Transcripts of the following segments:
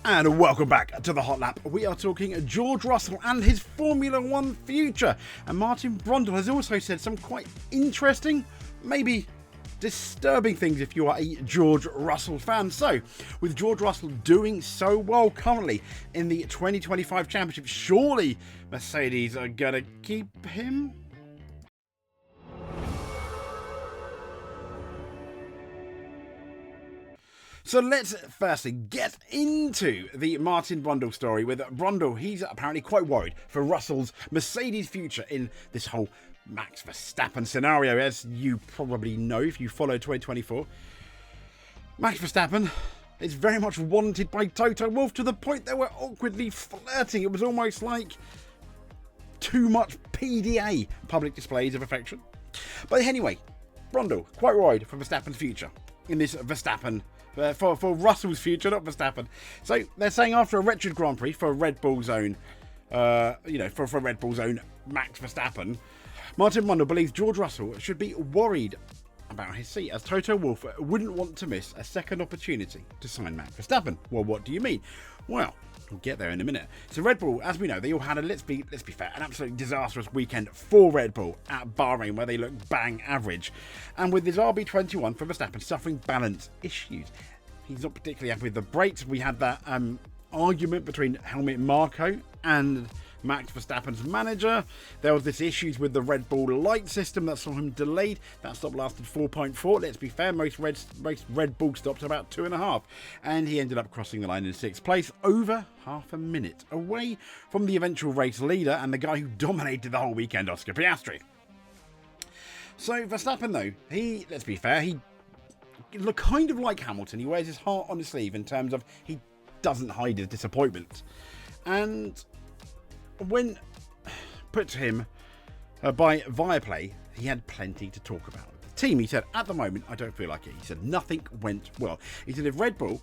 And welcome back to the Hot Lap. We are talking George Russell and his Formula One future. And Martin Brundle has also said some quite interesting, maybe disturbing things if you are a George Russell fan. So, with George Russell doing so well currently in the 2025 championship, surely Mercedes are going to keep him? So let's firstly get into the Martin Brundle story with Brundle. He's apparently quite worried for Russell's Mercedes future in this whole Max Verstappen scenario. As you probably know if you follow 2024, Max Verstappen is very much wanted by Toto Wolff to the point they were awkwardly flirting. It was almost like too much PDA, public displays of affection. But anyway, Brundle quite worried for Verstappen's future in this Verstappen for Russell's future, not Verstappen. So they're saying after a wretched Grand Prix for Red Bull's own, for Red Bull's own Max Verstappen, Martin Brundle believes George Russell should be worried about his seat, as Toto Wolff wouldn't want to miss a second opportunity to sign Max Verstappen. Well, what do you mean? Well, we'll get there in a minute. So Red Bull, as we know, they all had a, let's be fair, an absolutely disastrous weekend for Red Bull at Bahrain, where they looked bang average. And with his RB21 for Verstappen suffering balance issues, he's not particularly happy with the brakes. We had that argument between Helmut Marko and Max Verstappen's manager. There was this issues with the Red Bull light system that saw him delayed. That stop lasted 4.4. Let's be fair, most Red Bull stops about 2.5. And he ended up crossing the line in 6th place, over half a minute away from the eventual race leader and the guy who dominated the whole weekend, Oscar Piastri. So Verstappen, though, let's be fair, he looked kind of like Hamilton. He wears his heart on his sleeve in terms of he doesn't hide his disappointment. And when put to him by Viaplay, he had plenty to talk about. The team, he said, at the moment, I don't feel like it. He said, nothing went well. He said, if Red Bull,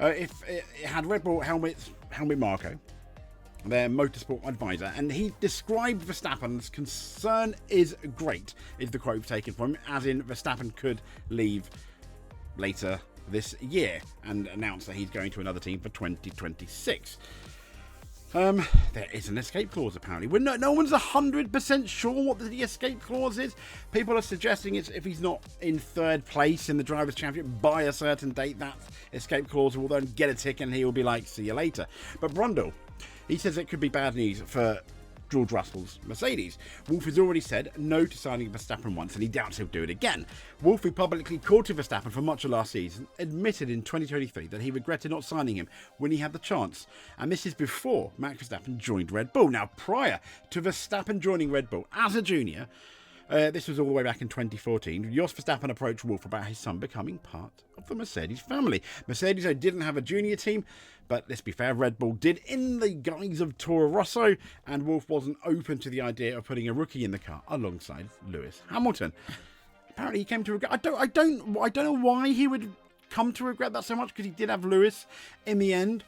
if it had Red Bull Helmut Marko, their motorsport advisor, and he described Verstappen's concern is great, is the quote taken from him, as in Verstappen could leave later this year and announce that he's going to another team for 2026. There is an escape clause, apparently. No one's 100% sure what the escape clause is. People are suggesting it's if he's not in third place in the Drivers' Championship by a certain date, that escape clause will then get a tick and he will be like, see you later. But Brundle, he says it could be bad news for George Russell's Mercedes. Wolff has already said no to signing Verstappen once, and he doubts he'll do it again. Wolff, who publicly courted Verstappen for much of last season, admitted in 2023 that he regretted not signing him when he had the chance. And this is before Max Verstappen joined Red Bull. Now, prior to Verstappen joining Red Bull as a junior, this was all the way back in 2014. Jos Verstappen approached Wolff about his son becoming part of the Mercedes family. Mercedes didn't have a junior team, but let's be fair, Red Bull did in the guise of Toro Rosso, and Wolff wasn't open to the idea of putting a rookie in the car alongside Lewis Hamilton. Apparently, he came to regret. I don't know why he would come to regret that so much, because he did have Lewis in the end.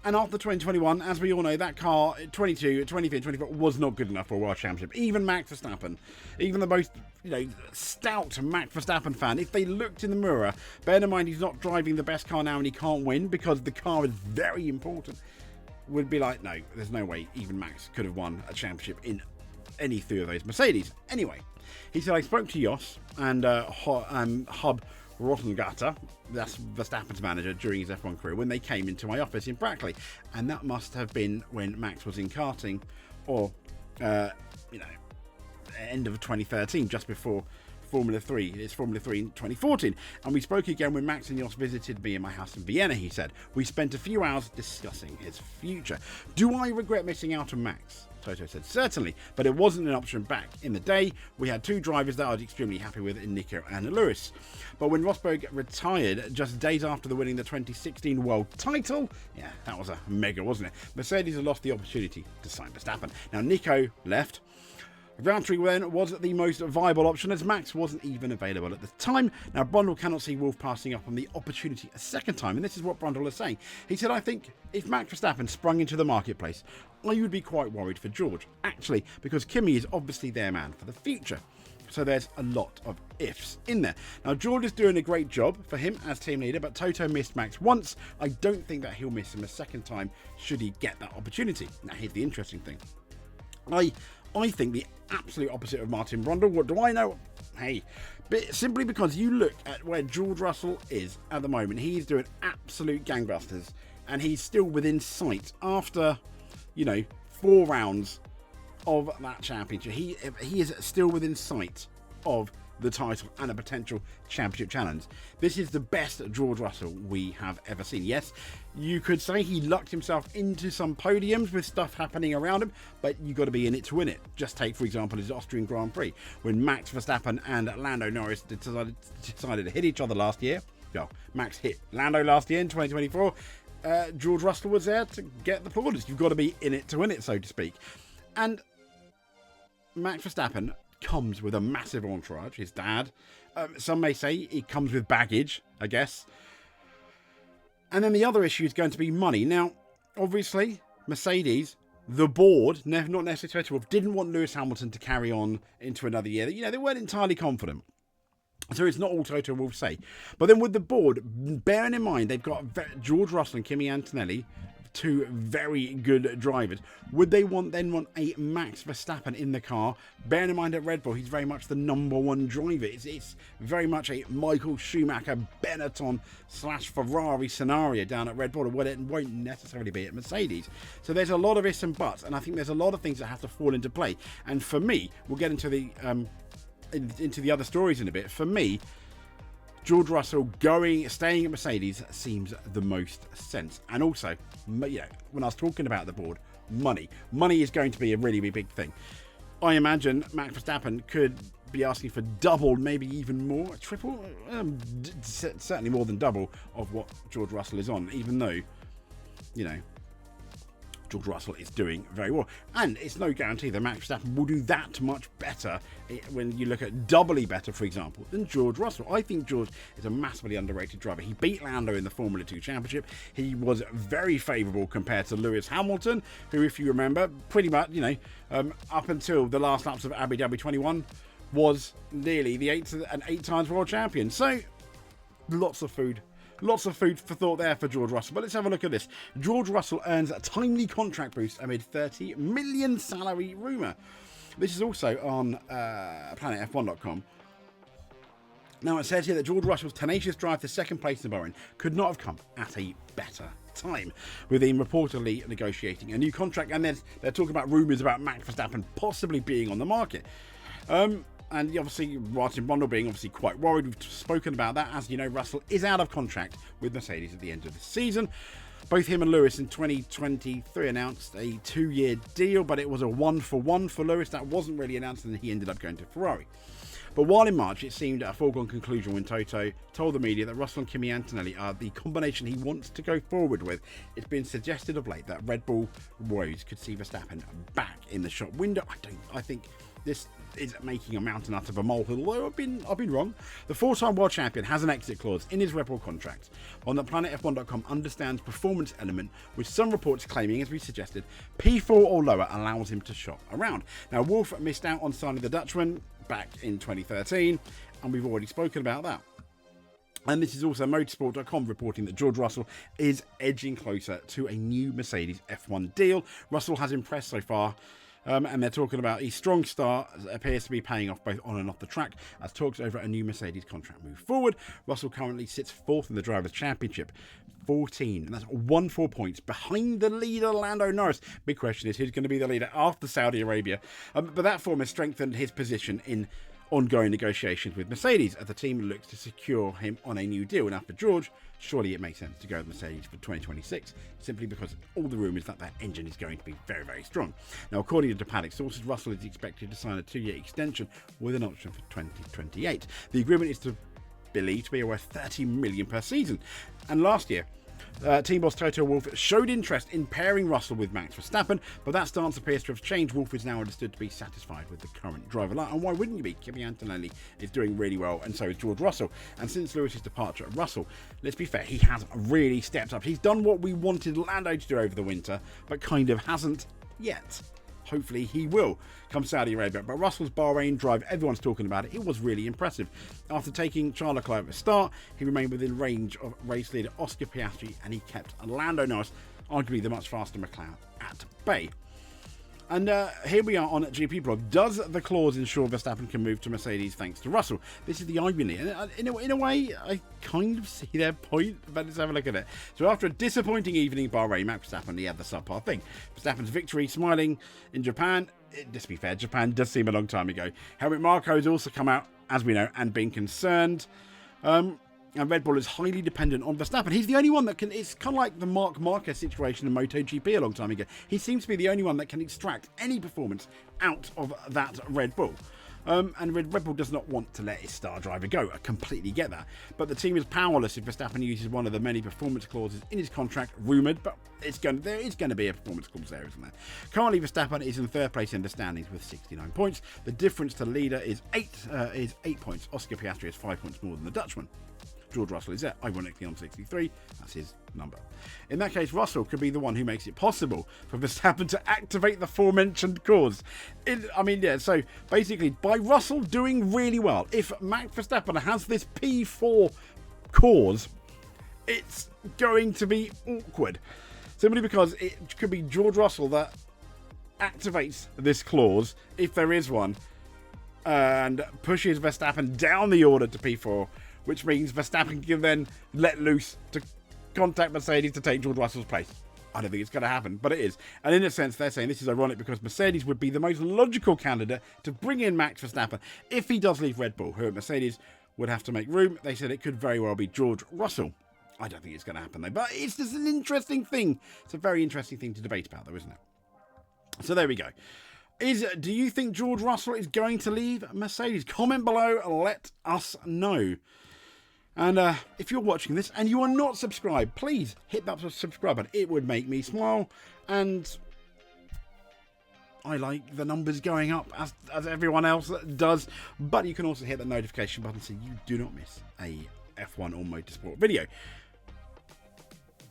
And after 2021, as we all know, that car, 22, 23, 24, was not good enough for a World Championship. Even Max Verstappen, even the most stout Max Verstappen fan, if they looked in the mirror, bear in mind he's not driving the best car now and he can't win because the car is very important, would be like, no, there's no way even Max could have won a championship in any three of those Mercedes. Anyway, he said, I spoke to Jos and Hub Rottengatter, that's Verstappen's manager, during his F1 career, when they came into my office in Brackley, and that must have been when Max was in karting, or end of 2013, just before Formula 3. It's Formula 3 in 2014, and we spoke again when Max and Jos visited me in my house in Vienna. He said, we spent a few hours discussing his future. Do I regret missing out on Max? Toto said, certainly, but it wasn't an option back in the day. We had two drivers that I was extremely happy with in Nico and Lewis. But when Rosberg retired just days after the winning the 2016 world title, yeah, that was a mega, wasn't it? Mercedes had lost the opportunity to sign Verstappen. Now, Nico left. Valtteri then was the most viable option, as Max wasn't even available at the time. Now, Brundle cannot see Wolff passing up on the opportunity a second time, and this is what Brundle is saying. He said, I think if Max Verstappen sprung into the marketplace, I would be quite worried for George, actually, because Kimi is obviously their man for the future. So there's a lot of ifs in there. Now, George is doing a great job for him as team leader, but Toto missed Max once. I don't think that he'll miss him a second time should he get that opportunity. Now, here's the interesting thing. I think the absolute opposite of Martin Brundle. What do I know? Hey, but simply because you look at where George Russell is at the moment, he's doing absolute gangbusters, and he's still within sight after, 4 rounds of that championship. He is still within sight of the title and a potential championship challenge. This is the best George Russell we have ever seen. Yes, you could say he lucked himself into some podiums with stuff happening around him, but you got to be in it to win it. Just take, for example, his Austrian Grand Prix when Max Verstappen and Lando Norris decided to hit each other last year. Well, Max hit Lando last year in 2024. George Russell was there to get the plaudits. You've got to be in it to win it, so to speak. And Max Verstappen comes with a massive entourage. His dad, some may say he comes with baggage, I guess. And then the other issue is going to be money. Now, obviously, Mercedes, the board, not necessarily Toto Wolff, didn't want Lewis Hamilton to carry on into another year. They weren't entirely confident. So it's not all Toto Wolff say. But then with the board, bearing in mind they've got George Russell and Kimi Antonelli, 2 very good drivers, would they want a Max Verstappen in the car? Bearing in mind at Red Bull, he's very much the number 1 driver. It's very much a Michael Schumacher, Benetton / Ferrari scenario down at Red Bull, where it won't necessarily be at Mercedes. So there's a lot of ifs and buts, and I think there's a lot of things that have to fall into play. And for me, we'll get into the other stories in a bit. For me, George Russell staying at Mercedes seems the most sense. And also, when I was talking about the board, money is going to be a really big thing. I imagine Max Verstappen could be asking for double, maybe even more, triple, certainly more than double of what George Russell is on, even though, George Russell is doing very well. And it's no guarantee that Max Verstappen will do that much better when you look at doubly better, for example, than George Russell. I think George is a massively underrated driver. He beat Lando in the Formula 2 Championship. He was very favourable compared to Lewis Hamilton, who, if you remember, pretty much, up until the last laps of Abu Dhabi 21, was nearly the 8 times world champion. So, lots of food for thought there for George Russell. But let's have a look at this. George Russell earns a timely contract boost amid 30 million salary rumour. This is also on planetf1.com. Now, it says here that George Russell's tenacious drive to second place in Bahrain could not have come at a better time, with him reportedly negotiating a new contract. And they're talking about rumours about Max Verstappen possibly being on the market. And obviously, Martin Brundle being obviously quite worried. We've spoken about that. As you know, Russell is out of contract with Mercedes at the end of the season. Both him and Lewis in 2023 announced a 2-year deal, but it was a 1-for-1 for Lewis. That wasn't really announced, and he ended up going to Ferrari. But while in March, it seemed a foregone conclusion when Toto told the media that Russell and Kimi Antonelli are the combination he wants to go forward with. It's been suggested of late that Red Bull woes could see Verstappen back in the shop window. I think this is making a mountain out of a molehill, although I've been wrong. The 4-time world champion has an exit clause in his Red Bull contract. On the planetf1.com understands performance element, with some reports claiming, as we suggested, P4 or lower allows him to shop around. Now, Wolff missed out on signing the Dutchman back in 2013, and we've already spoken about that. And this is also Motorsport.com reporting that George Russell is edging closer to a new Mercedes F1 deal. Russell has impressed so far. And they're talking about his strong start appears to be paying off both on and off the track as talks over a new Mercedes contract move forward. Russell currently sits 4th in the Drivers' Championship, 14, and that's 4 points behind the leader, Lando Norris. Big question is who's going to be the leader after Saudi Arabia. But that form has strengthened his position in ongoing negotiations with Mercedes as the team looks to secure him on a new deal. And after George, surely it makes sense to go with Mercedes for 2026, simply because all the rumours that engine is going to be very, very strong. Now, according to Paddock sources, Russell is expected to sign a 2-year extension with an option for 2028. The agreement is believed to be worth 30 million per season. And last year, team boss Toto Wolff showed interest in pairing Russell with Max Verstappen, but that stance appears to have changed. Wolff is now understood to be satisfied with the current driver line, and why wouldn't you be? Kimi Antonelli is doing really well, and so is George Russell. And since Lewis's departure, Russell, let's be fair, he has really stepped up. He's done what we wanted Lando to do over the winter, but kind of hasn't yet. hopefully he will come Saudi Arabia. But Russell's Bahrain drive, everyone's talking about it. It was really impressive. After taking Charles Leclerc at the start, he remained within range of race leader Oscar Piastri, and he kept Lando Norris, arguably the much faster McLaren, at bay. And here we are on GP Blog. Does the clause ensure Verstappen can move to Mercedes thanks to Russell? This is the irony. And in a way, I kind of see their point, but let's have a look at it. So after a disappointing evening in Bahrain, Max Verstappen, he had the subpar thing. Verstappen's victory, smiling in Japan. Just to be fair, Japan does seem a long time ago. Helmut Marko has also come out, as we know, and been concerned. And Red Bull is highly dependent on Verstappen. He's the only one that can... It's kind of like the Marc Marquez situation in MotoGP a long time ago. He seems to be the only one that can extract any performance out of that Red Bull. And Red Bull does not want to let his star driver go. I completely get that. But the team is powerless if Verstappen uses one of the many performance clauses in his contract, rumoured, but there is going to be a performance clause there, isn't there? Currently, Verstappen is in third place in the standings with 69 points. The difference to leader is 8 points. Oscar Piastri has 5 points more than the Dutchman. George Russell is there, ironically, on 63. That's his number. In that case, Russell could be the one who makes it possible for Verstappen to activate the aforementioned clause. So basically, by Russell doing really well, if Max Verstappen has this P4 clause, it's going to be awkward. Simply because it could be George Russell that activates this clause, if there is one, and pushes Verstappen down the order to P4, which means Verstappen can then let loose to contact Mercedes to take George Russell's place. I don't think it's going to happen, but it is. And in a sense, they're saying this is ironic because Mercedes would be the most logical candidate to bring in Max Verstappen if he does leave Red Bull, who at Mercedes would have to make room. They said it could very well be George Russell. I don't think it's going to happen, though. But it's just an interesting thing. It's a very interesting thing to debate about, though, isn't it? So there we go. Do you think George Russell is going to leave Mercedes? Comment below and let us know. And if you're watching this and you are not subscribed, please hit that subscribe button. It would make me smile. And I like the numbers going up as everyone else does. But you can also hit the notification button so you do not miss a F1 or motorsport video.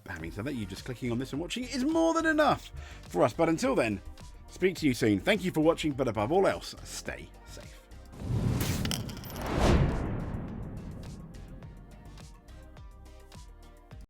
Having said that, you just clicking on this and watching it is more than enough for us. But until then, speak to you soon. Thank you for watching, but above all else, stay safe.